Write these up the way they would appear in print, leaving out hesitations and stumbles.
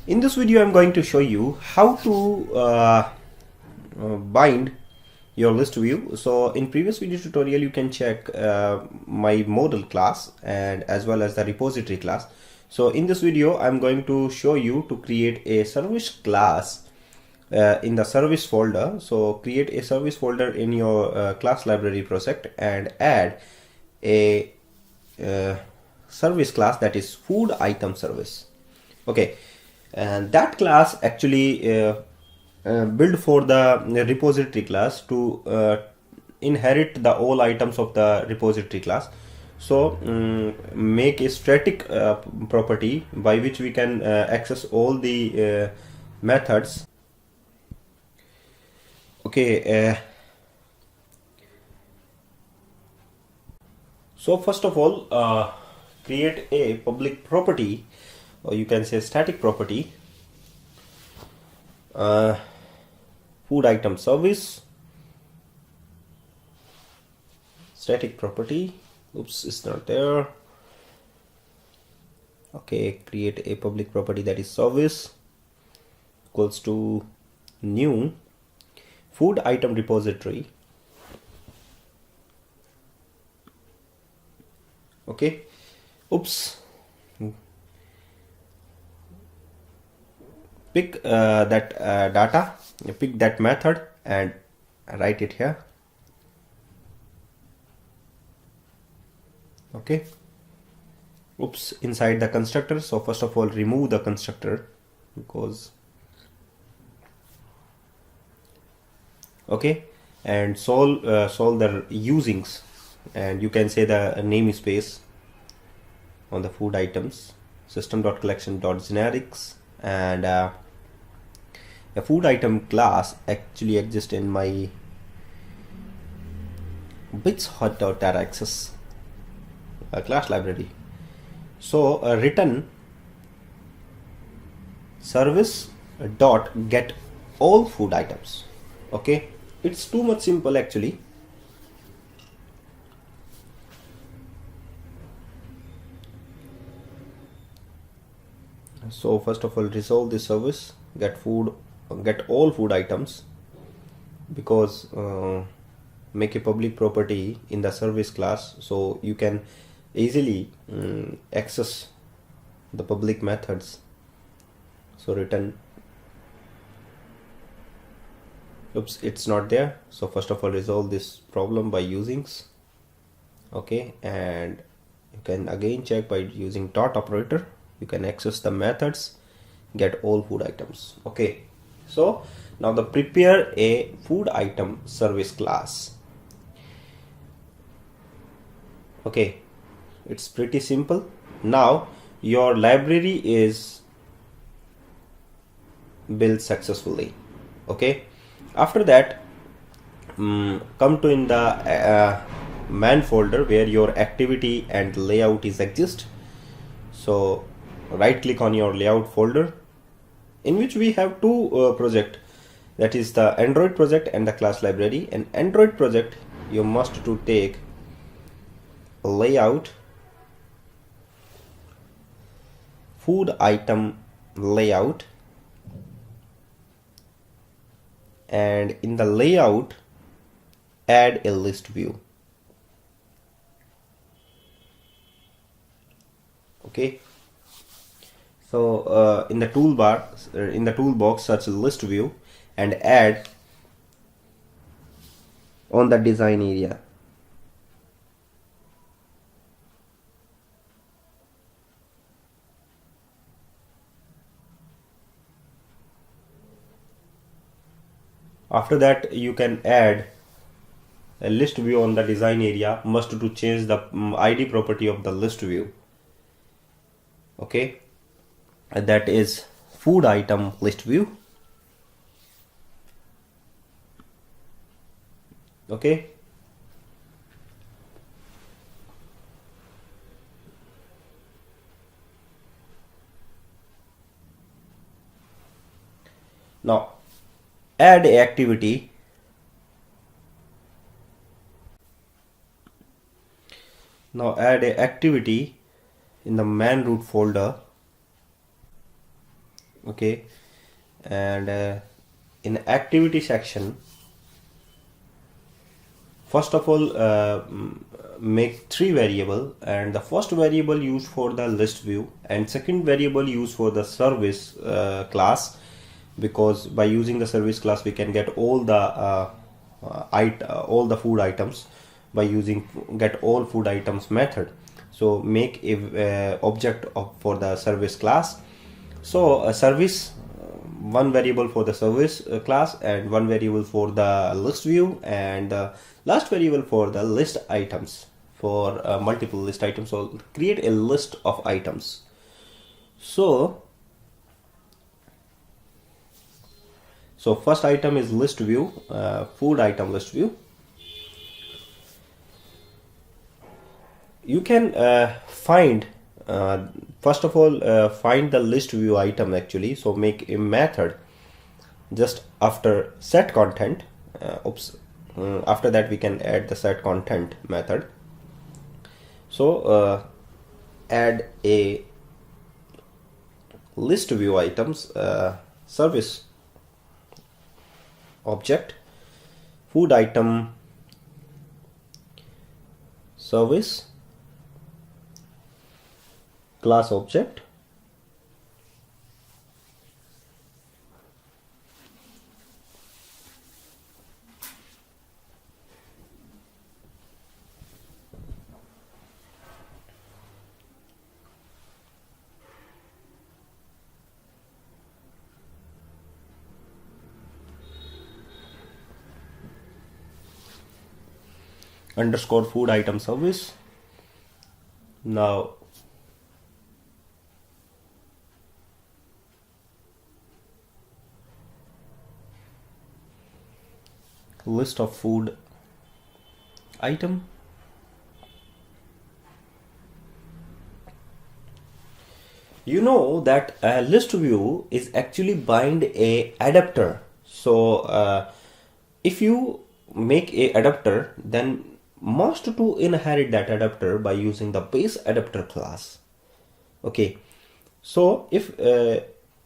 In this video, I'm going to show you how to bind your list view. So in previous video tutorial, you can check my model class and as well as the repository class. So in this video, I'm going to show you to create a service class in the service folder. So create a service folder in your class library project and add a service class that is food item service. Okay, and that class actually built for the repository class to inherit the all items of the repository class. So make a static property by which we can access all the methods. Okay, so first of all, create a public property, or you can say static property, food item service, static property. Oops, it's not there. Okay, create a public property that is service equals to new food item repository. Okay, oops. Pick that data, pick that method and write it here. Okay, oops, inside the constructor. So first of all, remove the constructor because okay, and solve the usings, and you can say the namespace on the food items system.collection.generics, and a food item class actually exists in my bits.hot.access class library. So return service dot get all food items. Okay, it's too much simple actually. So first of all, resolve the service get all food items, because make a public property in the service class so you can easily access the public methods. So return, oops, it's not there. So first of all, resolve this problem by usings. Okay, and you can again check by using dot operator. You can access the methods get all food items. Okay, so now the prepare a food item service class. Okay, it's pretty simple. Now your library is built successfully. Okay, after that come to in the man folder where your activity and layout is exist. So right click on your layout folder, in which we have two project, that is the Android project and the class library. And Android project, you must to take layout food item layout, and in the layout add a list view. Okay, so in the toolbar, in the toolbox, search list view and add on the design area. After that, you can add a list view on the design area, must to change the ID property of the list view. Okay, and that is food item list view. Okay, now add a activity. Now add a activity in the man root folder Okay, and in activity section, first of all, make three variable, and the first variable used for the list view, and second variable used for the service class, because by using the service class we can get all the all the food items by using get all food items method. So make a object for the service class. So a service, one variable for the service class, and one variable for the list view, and last variable for the list items, for multiple list items. So create a list of items. So first item is list view, food item list view. You can find first of all find the list view item actually. So make a method just after set content. After that we can add the set content method. So add a list view items service object, food item service class object, underscore food item service. Now list of food item, you know that list view is actually bind a adapter. So if you make a adapter, then must to inherit that adapter by using the base adapter class. Okay, so if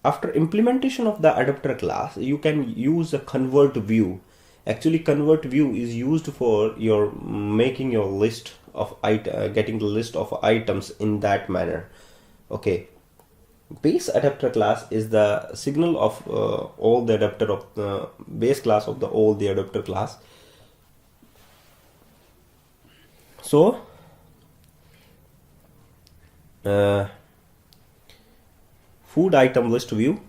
after implementation of the adapter class, you can use a convert view. Actually, convert view is used for your making your list of getting the list of items in that manner. Okay, base adapter class is the signal of all the adapter of the base class of the all the adapter class. So food item list view.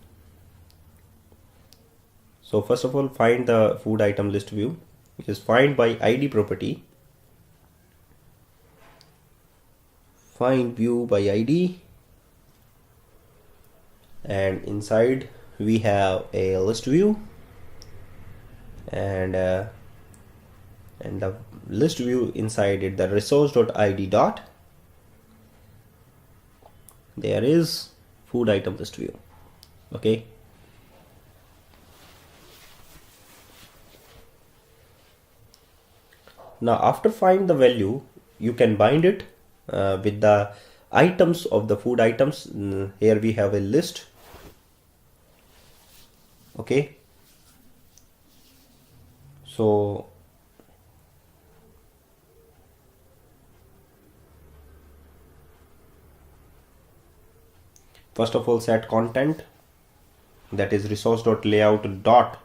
So first of all, find the food item list view, which is find by ID property. Find view by ID, and inside we have a list view, and the list view inside it the resource.id dot. There is food item list view. Okay. Now after find the value, you can bind it with the items of the food items. Here we have a list. Okay, so first of all set content, that is resource.layout dot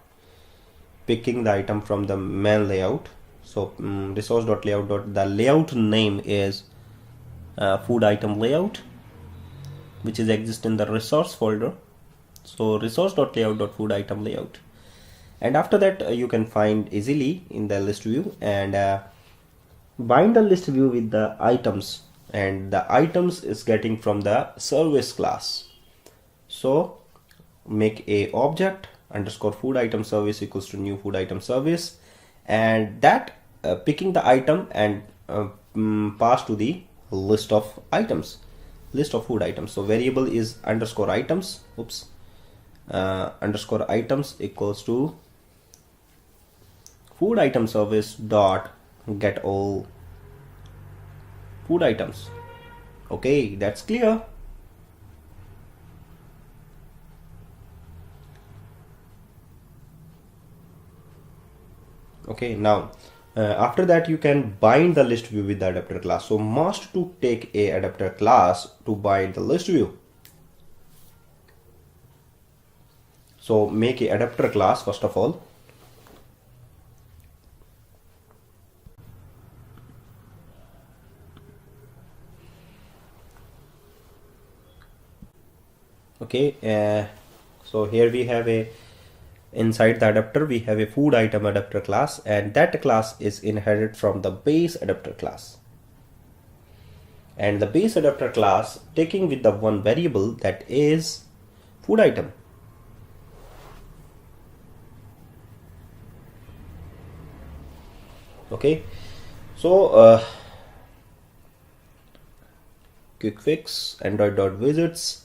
picking the item from the main layout. So resource.layout dot, the layout name is food item layout, which is exist in the resource folder. So resource.layout.food item layout, and after that you can find easily in the list view and bind the list view with the items, and the items is getting from the service class. So make a object underscore food item service equals to new food item service, and that picking the item and pass to the list of items, list of food items. So variable is underscore items, underscore items equals to food item service dot get all food items. Okay, that's clear. Okay, now after that you can bind the list view with the adapter class. So must to take a adapter class to bind the list view. So make a adapter class first of all. Okay, so here we have a inside the adapter we have a food item adapter class, and that class is inherited from the base adapter class. And the base adapter class taking with the one variable that is food item. Okay, so quick fix android.widgets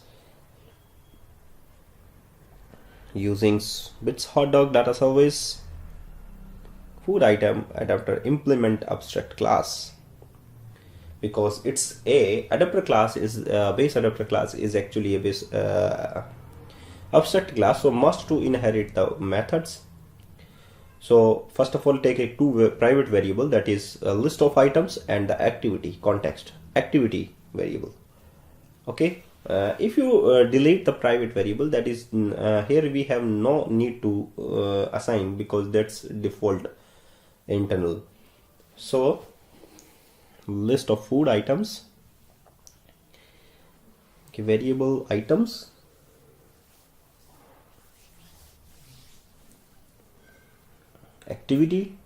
using bits hotdog data service food item adapter implement abstract class, because it's a adapter class is base adapter class is actually a base abstract class, so must to inherit the methods. So first of all take a two private variable, that is a list of items and the activity context activity variable. Okay, if you delete the private variable, that is here we have no need to assign because that's default internal. So list of food items, okay, variable items, activity,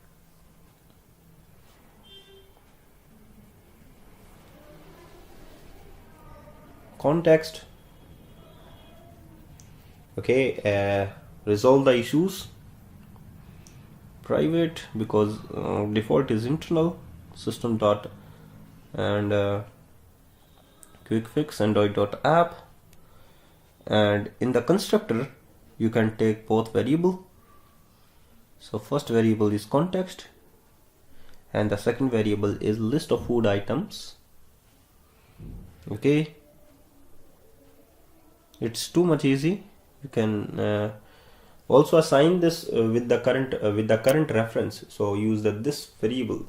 context. Okay, resolve the issues, private because default is internal, system dot and quick fix android.app, and in the constructor you can take both variable. So first variable is context and the second variable is list of food items. Okay, it's too much easy. You can also assign this with the current reference, so use this variable.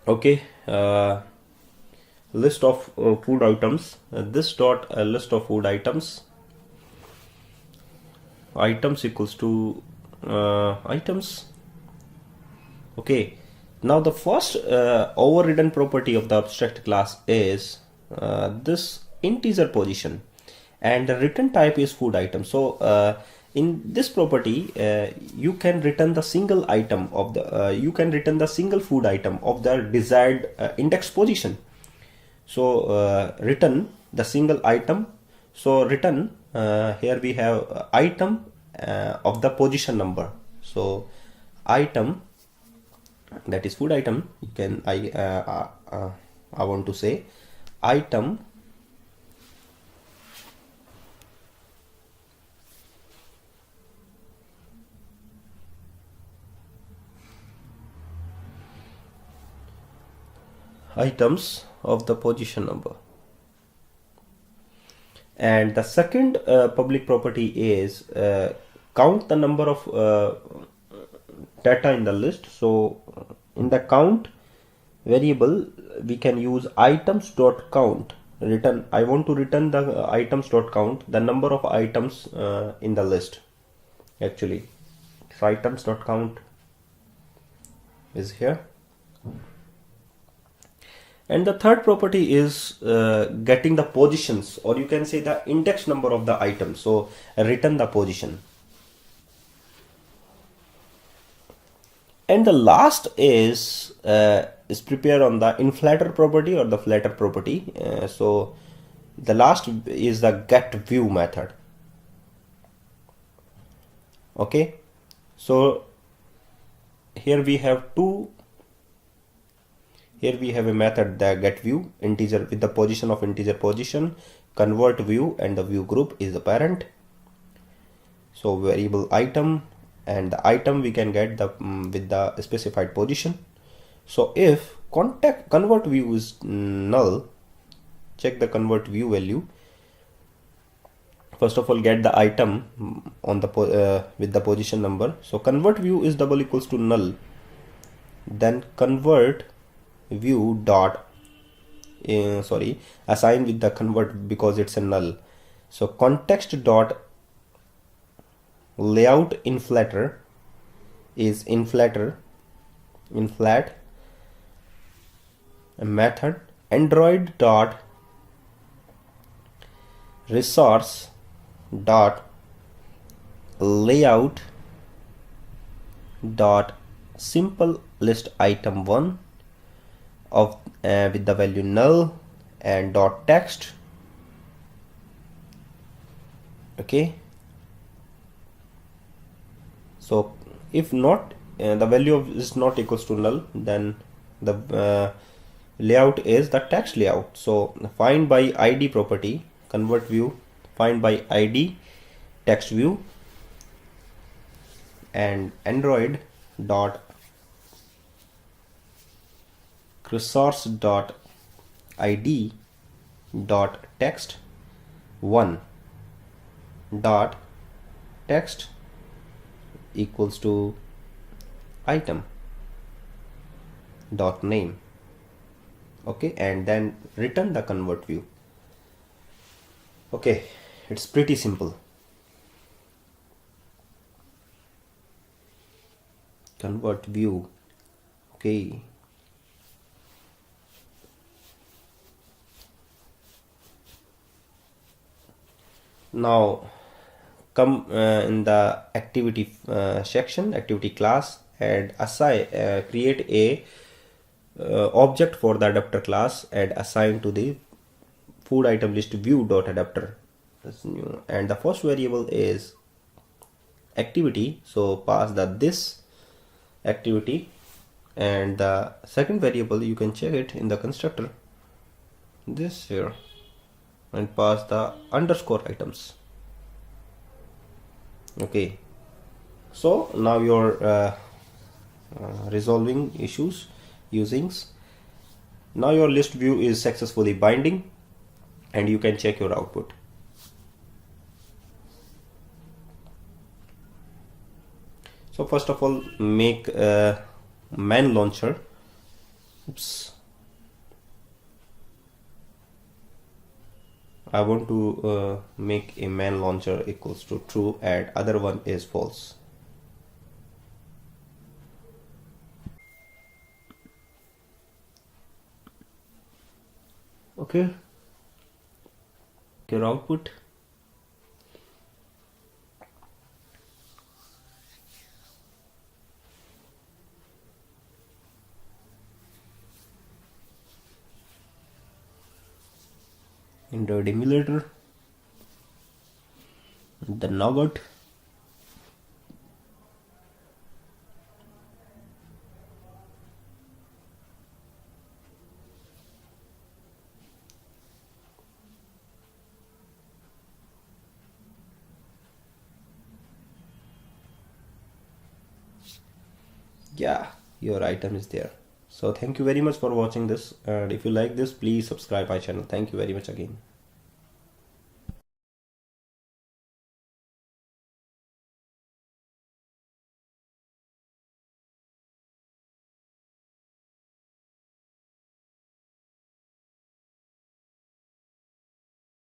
Okay, list of food items, this dot list of food items equals to items. Okay, now the first overridden property of the abstract class is this integer position, and the return type is food item. So in this property you can return the single item of the you can return the single food item of the desired index position. So return the single item. So return here we have item of the position number. So item, that is food item, you can I want to say item items of the position number. And the second public property is count the number of data in the list. So in the count variable we can use items dot count return. I want to return the items dot count, the number of items in the list actually. So items dot count is here. And the third property is getting the positions, or you can say the index number of the item. So return the position. And the last is prepared on the inflator property or the flatter property. So the last is the get view method. Okay, so here we have here we have a method, the get view integer with the position of integer position, convert view, and the view group is the parent. So variable item and the item we can get the with the specified position. So if convert view is null, check the convert view value. First of all, get the item on the with the position number. So convert view is double equals to null, then convert view dot assign with the convert because it's a null. So context dot layout inflator is inflat a method. Android dot resource dot layout dot simple list item 1 of with the value null and dot text. Okay, so if not the value of is not equals to null, then the layout is the text layout. So find by id property, convert view, find by id text view, and android dot resource dot id dot text 1 dot text equals to item dot name. Okay, and then return the convert view. Okay, it's pretty simple. Convert view. Okay, now come in the activity section, activity class, and assign create a object for the adapter class and assign to the food item list view dot adapter. That's new. And the first variable is activity, so pass the this activity, and the second variable you can check it in the constructor, this here, and pass the underscore items. Okay, so now you're resolving issues usings. Now your list view is successfully binding, and you can check your output. So first of all, make a main launcher. Oops, I want to make a main launcher equals to true and other one is false. Okay, your output. Android emulator, the nugget, yeah, your item is there. So thank you very much for watching this, and if you like this, please subscribe my channel. Thank you very much again.